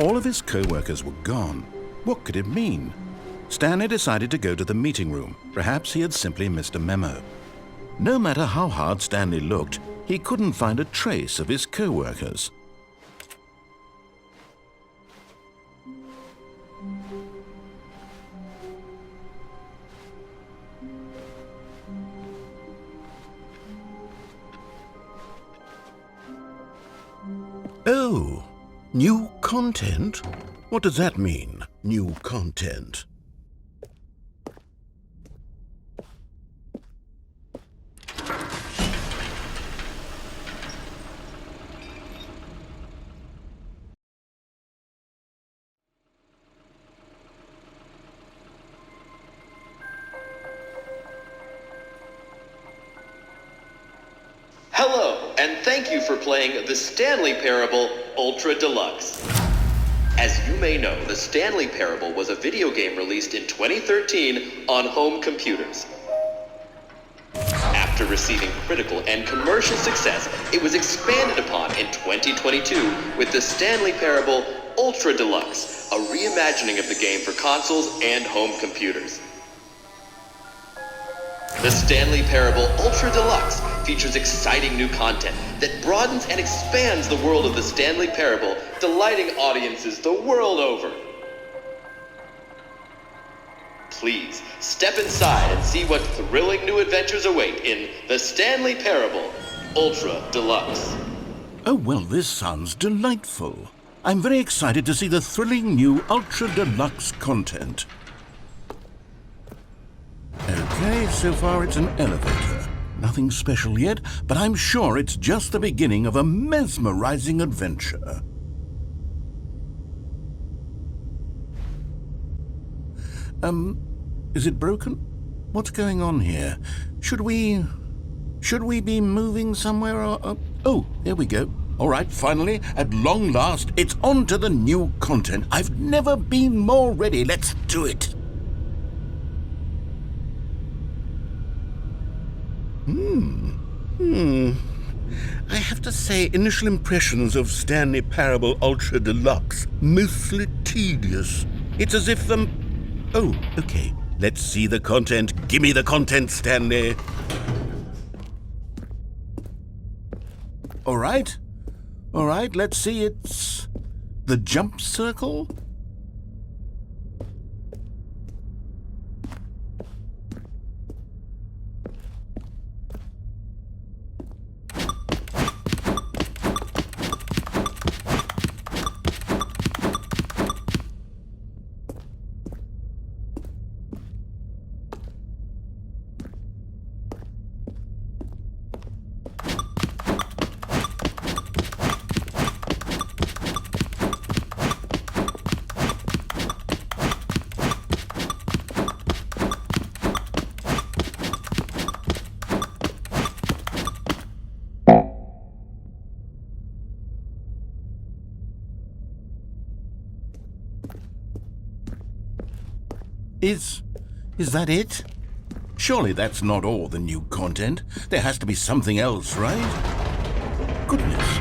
All of his co-workers were gone. What could it mean? Stanley decided to go to the meeting room. Perhaps he had simply missed a memo. No matter how hard Stanley looked, he couldn't find a trace of his co-workers. Oh, new content? What does that mean, new content? Hello, and thank you for playing the Stanley Parable Ultra Deluxe. As you may know, the Stanley Parable was a video game released in 2013 on home computers. After receiving critical and commercial success, it was expanded upon in 2022 with the Stanley Parable Ultra Deluxe, a reimagining of the game for consoles and home computers. The Stanley Parable Ultra Deluxe features exciting new content that broadens and expands the world of the Stanley Parable, delighting audiences the world over. Please, step inside and see what thrilling new adventures await in the Stanley Parable Ultra Deluxe. Oh, well, this sounds delightful. I'm very excited to see the thrilling new Ultra Deluxe content. Okay, so far it's an elevator. Nothing special yet, but I'm sure it's just the beginning of a mesmerizing adventure. Is it broken? What's going on here? Should we be moving somewhere or... Oh, here we go. All right, finally, at long last, it's on to the new content. I've never been more ready. Let's do it. I have to say, initial impressions of Stanley Parable Ultra Deluxe, mostly tedious. It's as if Oh, okay. Let's see the content. Give me the content, Stanley. All right, let's see. It's the jump circle. Is that it? Surely that's not all the new content. There has to be something else, right? Goodness,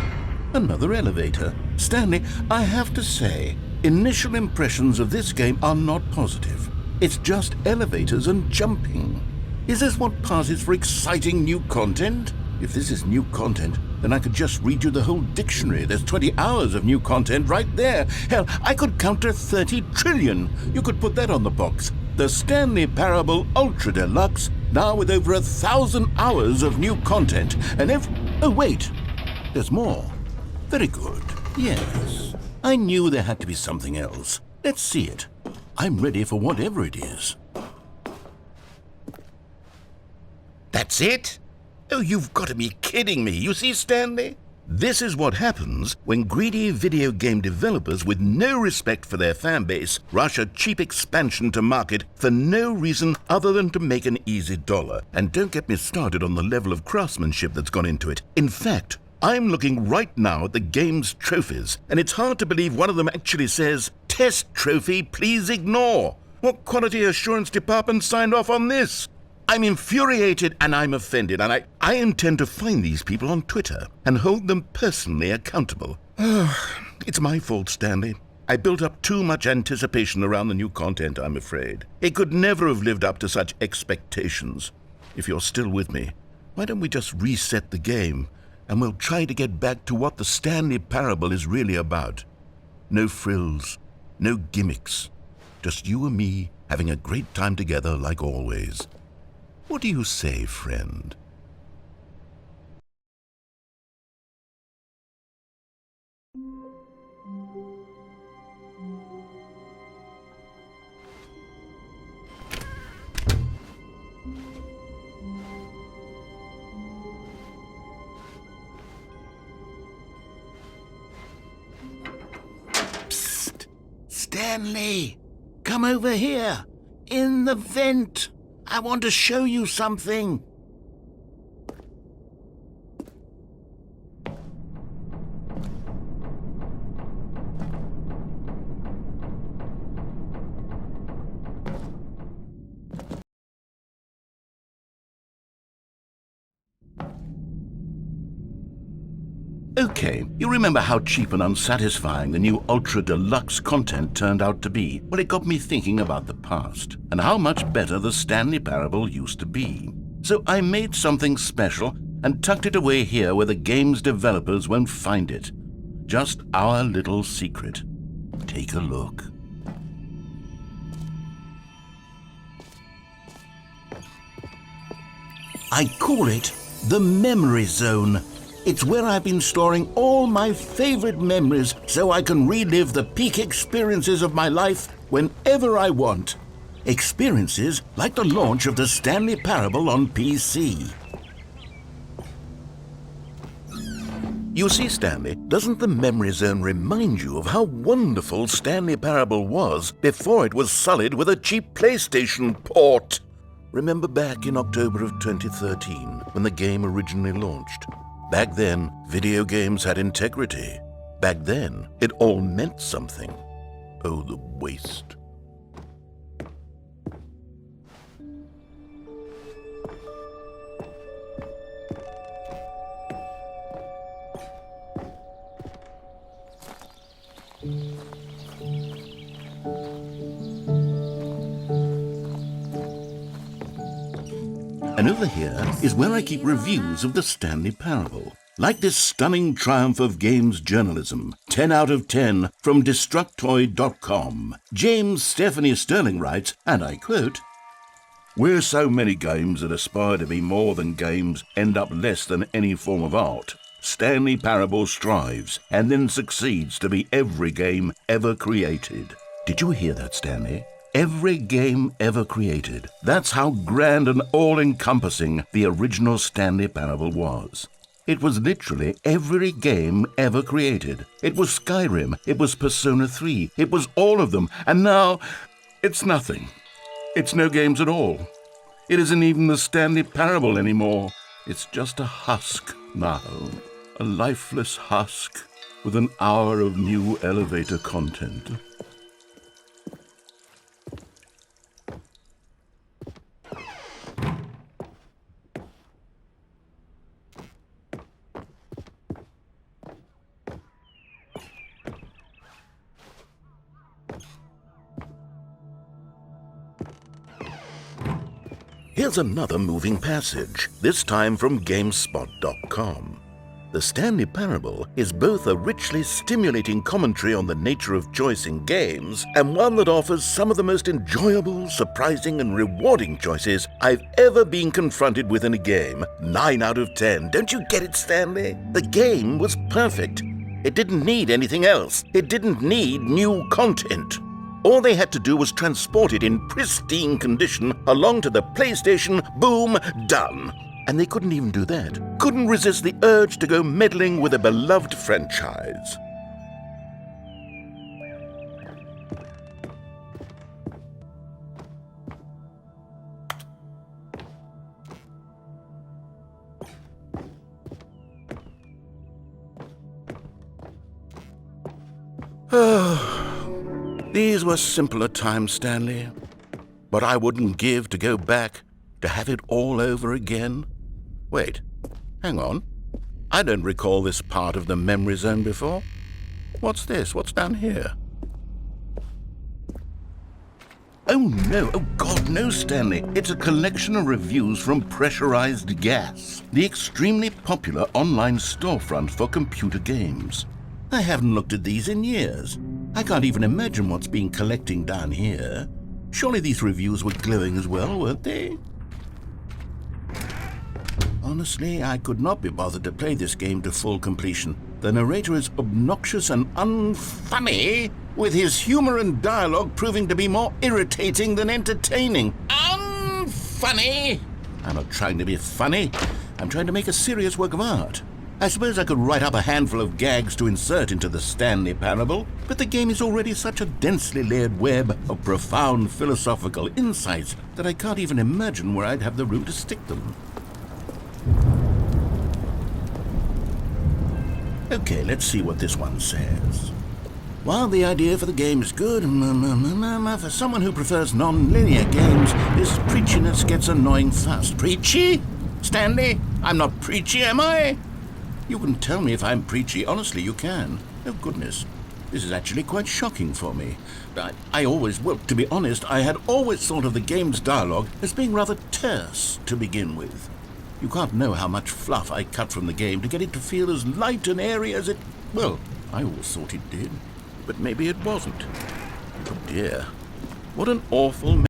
another elevator. Stanley, I have to say, initial impressions of this game are not positive. It's just elevators and jumping. Is this what passes for exciting new content? If this is new content, then I could just read you the whole dictionary. There's 20 hours of new content right there. Hell, I could count to 30 trillion. You could put that on the box. The Stanley Parable Ultra Deluxe, now with over 1,000 hours of new content. And oh, wait. There's more. Very good. Yes. I knew there had to be something else. Let's see it. I'm ready for whatever it is. That's it? Oh, you've got to be kidding me. You see, Stanley? This is what happens when greedy video game developers with no respect for their fan base rush a cheap expansion to market for no reason other than to make an easy dollar. And don't get me started on the level of craftsmanship that's gone into it. In fact, I'm looking right now at the game's trophies, and it's hard to believe one of them actually says, "Test trophy, please ignore." What quality assurance department signed off on this? I'm infuriated and I'm offended, and I intend to find these people on Twitter and hold them personally accountable. It's my fault, Stanley. I built up too much anticipation around the new content, I'm afraid. It could never have lived up to such expectations. If you're still with me, why don't we just reset the game, and we'll try to get back to what the Stanley Parable is really about. No frills, no gimmicks. Just you and me having a great time together like always. What do you say, friend? Psst! Stanley! Come over here! In the vent! I want to show you something! Okay, you remember how cheap and unsatisfying the new Ultra Deluxe content turned out to be? Well, it got me thinking about the past, and how much better the Stanley Parable used to be. So I made something special and tucked it away here where the game's developers won't find it. Just our little secret. Take a look. I call it the Memory Zone. It's where I've been storing all my favorite memories so I can relive the peak experiences of my life whenever I want. Experiences like the launch of the Stanley Parable on PC. You see, Stanley, doesn't the Memory Zone remind you of how wonderful Stanley Parable was before it was sullied with a cheap PlayStation port? Remember back in October of 2013 when the game originally launched? Back then, video games had integrity. Back then, it all meant something. Oh, the waste. And over here is where I keep reviews of the Stanley Parable. Like this stunning triumph of games journalism, 10 out of 10 from Destructoid.com. James Stephanie Sterling writes, and I quote, "Where so many games that aspire to be more than games end up less than any form of art, Stanley Parable strives and then succeeds to be every game ever created." Did you hear that, Stanley? Every game ever created. That's how grand and all-encompassing the original Stanley Parable was. It was literally every game ever created. It was Skyrim, it was Persona 3, it was all of them, and now it's nothing. It's no games at all. It isn't even the Stanley Parable anymore. It's just a husk now, a lifeless husk with an hour of new elevator content. Here's another moving passage, this time from GameSpot.com. The Stanley Parable is both a richly stimulating commentary on the nature of choice in games and one that offers some of the most enjoyable, surprising, and rewarding choices I've ever been confronted with in a game. 9 out of 10. Don't you get it, Stanley? The game was perfect. It didn't need anything else. It didn't need new content. All they had to do was transport it in pristine condition along to the PlayStation, boom, done. And they couldn't even do that. Couldn't resist the urge to go meddling with a beloved franchise. These were simpler times, Stanley. But I wouldn't give to go back to have it all over again. Wait, hang on. I don't recall this part of the memory zone before. What's this? What's down here? Oh no, oh God, no, Stanley. It's a collection of reviews from Pressurized Gas, the extremely popular online storefront for computer games. I haven't looked at these in years. I can't even imagine what's been collecting down here. Surely these reviews were glowing as well, weren't they? Honestly, I could not be bothered to play this game to full completion. The narrator is obnoxious and unfunny, with his humor and dialogue proving to be more irritating than entertaining. Unfunny? I'm not trying to be funny. I'm trying to make a serious work of art. I suppose I could write up a handful of gags to insert into the Stanley Parable, but the game is already such a densely layered web of profound philosophical insights that I can't even imagine where I'd have the room to stick them. Okay, let's see what this one says. While the idea for the game is good, for someone who prefers non-linear games, this preachiness gets annoying fast. Preachy? Stanley, I'm not preachy, am I? You can tell me if I'm preachy. Honestly, you can. Oh, goodness. This is actually quite shocking for me. To be honest, I had always thought of the game's dialogue as being rather terse to begin with. You can't know how much fluff I cut from the game to get it to feel as light and airy as it... Well, I always thought it did. But maybe it wasn't. Oh dear. What an awful...